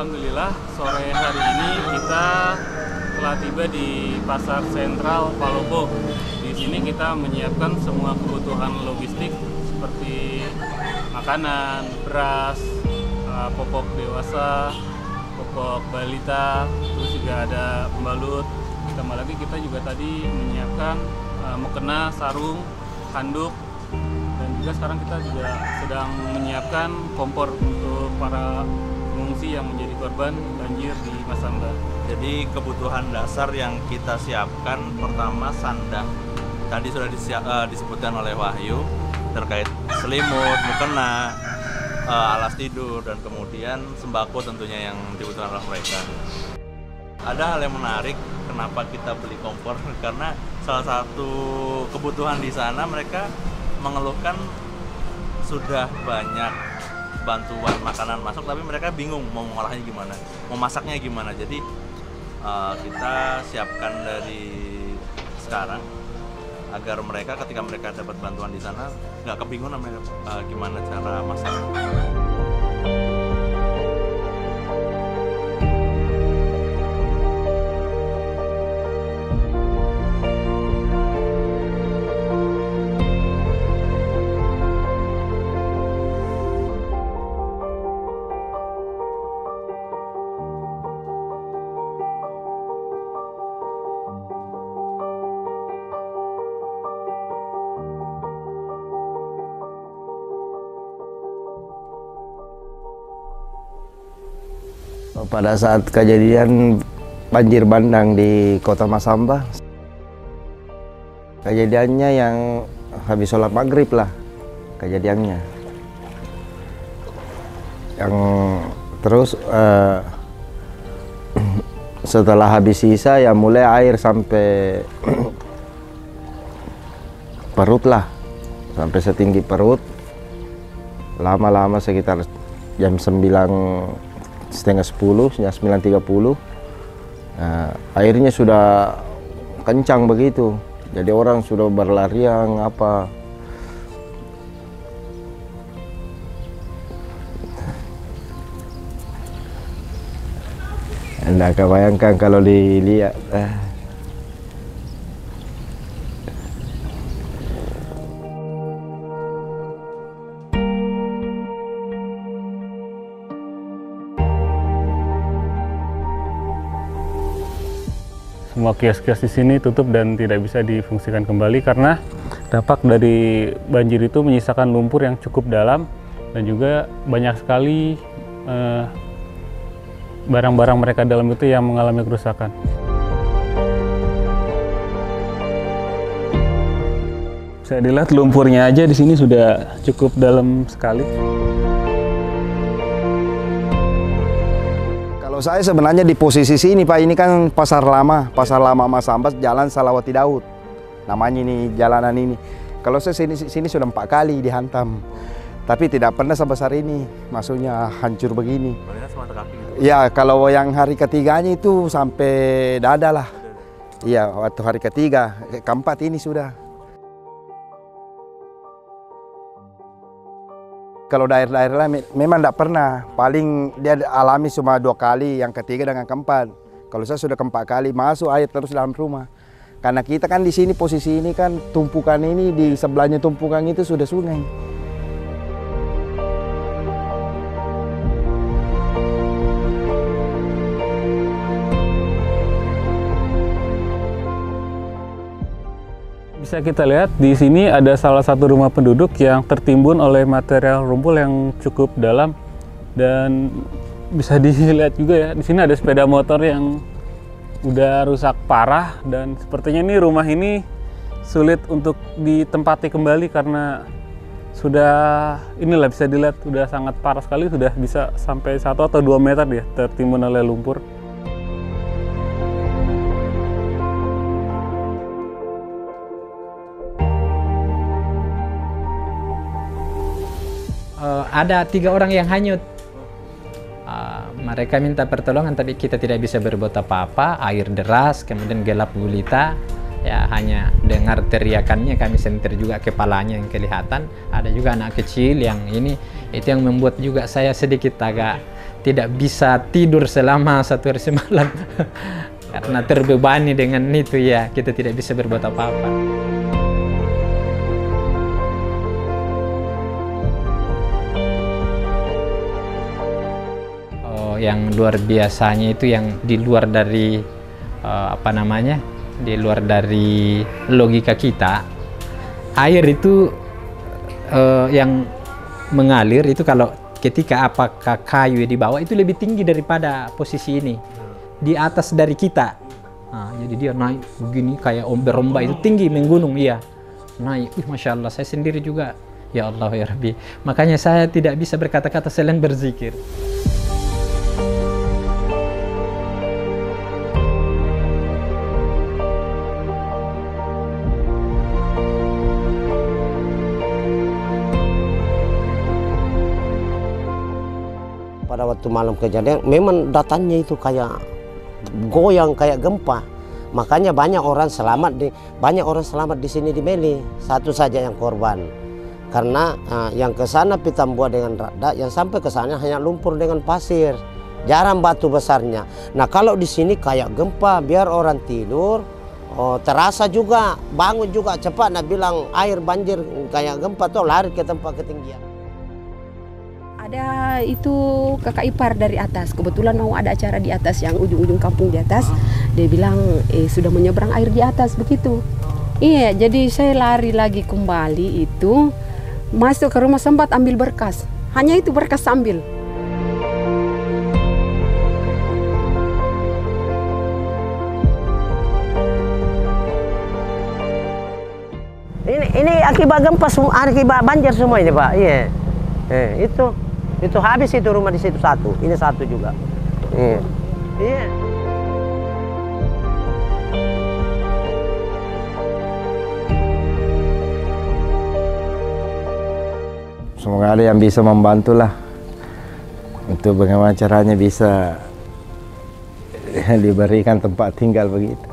Alhamdulillah sore hari ini kita telah tiba di Pasar Sentral Palopo. Di sini kita menyiapkan semua kebutuhan logistik seperti makanan, beras, popok dewasa, popok balita, terus juga ada pembalut. Ditambah lagi kita juga tadi menyiapkan mukena, sarung, handuk, dan juga sekarang kita juga sedang menyiapkan kompor untuk para pengungsi yang menjadi korban banjir di Masamba. Jadi kebutuhan dasar yang kita siapkan pertama sandang. Tadi sudah disebutkan oleh Wahyu terkait selimut, mukena, alas tidur, dan kemudian sembako tentunya yang dibutuhkan oleh mereka. Ada hal yang menarik kenapa kita beli kompor, karena salah satu kebutuhan di sana mereka mengeluhkan sudah banyak bantuan makanan masuk, tapi mereka bingung mau mengolahnya gimana, mau masaknya gimana. Jadi kita siapkan dari sekarang agar mereka ketika mereka dapat bantuan di sana nggak kebingungan gimana cara masak. Pada saat kejadian banjir bandang di Kota Masamba, kejadiannya yang habis sholat maghrib lah kejadiannya. Yang terus setelah habis sisa ya mulai air sampai perut lah, sampai setinggi perut. Lama-lama sekitar jam 9 setengah 10, 9.30, airnya sudah kencang begitu, jadi orang sudah berlarian apa. Anda kebayangkan kalau dilihat. Semua kios-kios di sini tutup dan tidak bisa difungsikan kembali karena dampak dari banjir itu menyisakan lumpur yang cukup dalam dan juga banyak sekali barang-barang mereka dalam itu yang mengalami kerusakan. Bisa dilihat lumpurnya aja di sini sudah cukup dalam sekali. Kalau saya sebenarnya di posisi sini Pak, ini kan Pasar Lama Masamba, Jalan Salawati Daud. Namanya ini jalanan ini. Kalau saya sini sudah 4 kali dihantam. Tapi tidak pernah sebesar ini, maksudnya hancur begini. Ya, kalau yang hari ketiganya itu sampai dada lah. Iya, waktu hari ketiga, keempat ini sudah. Kalau daerah-daerah memang tidak pernah, paling dia alami cuma 2 kali, yang ketiga dengan keempat. Kalau saya sudah keempat kali masuk air terus dalam rumah. Karena kita kan di sini posisi ini kan tumpukan ini, di sebelahnya tumpukan itu sudah sungai. Bisa kita lihat di sini ada salah satu rumah penduduk yang tertimbun oleh material rumpul yang cukup dalam, dan bisa dilihat juga ya di sini ada sepeda motor yang udah rusak parah, dan sepertinya nih rumah ini sulit untuk ditempati kembali karena sudah inilah bisa dilihat sudah sangat parah sekali, sudah bisa sampai 1 atau 2 meter dia tertimbun oleh lumpur. Ada 3 orang yang hanyut. Mereka minta pertolongan tapi kita tidak bisa berbuat apa-apa. Air deras, kemudian gelap gulita. Ya hanya dengar teriakannya, kami sentir juga kepalanya yang kelihatan. Ada juga anak kecil yang ini, itu yang membuat juga saya sedikit agak tidak bisa tidur selama 1 hari semalam. Karena terbebani dengan itu ya, kita tidak bisa berbuat apa-apa. Yang luar biasanya itu yang di luar dari di luar dari logika kita. Air itu yang mengalir itu kalau ketika apakah kayu di bawah itu lebih tinggi daripada posisi ini, di atas dari kita. Nah, jadi dia naik begini kayak berombak itu tinggi menggunung, iya naik. Masya Allah, saya sendiri juga ya Allah ya Rabbi. Makanya saya tidak bisa berkata-kata selain berzikir. Pada waktu malam kejadian memang datanya itu kayak goyang, kayak gempa. Makanya banyak orang selamat di sini di Meli. Satu saja yang korban. Karena yang ke sana Pitambua dengan Rada, yang sampai ke sana hanya lumpur dengan pasir. Jarang batu besarnya. Nah, kalau di sini kayak gempa, biar orang tidur terasa juga, bangun juga cepat. Nah, bilang air banjir kayak gempa tuh lari ke tempat ketinggian. Ada itu kakak ipar dari atas, kebetulan mau ada acara di atas yang ujung-ujung kampung di atas. Dia bilang sudah menyeberang air di atas begitu. Iya, jadi saya lari lagi kembali itu, masuk ke rumah sempat ambil berkas. Hanya itu berkas ambil. Ini akibat gempa, akibat banjir semua ini Pak. Iya, itu habis itu rumah di situ satu, ini satu juga. Iya. Semoga ada yang bisa membantulah untuk bagaimana caranya bisa diberikan tempat tinggal begitu.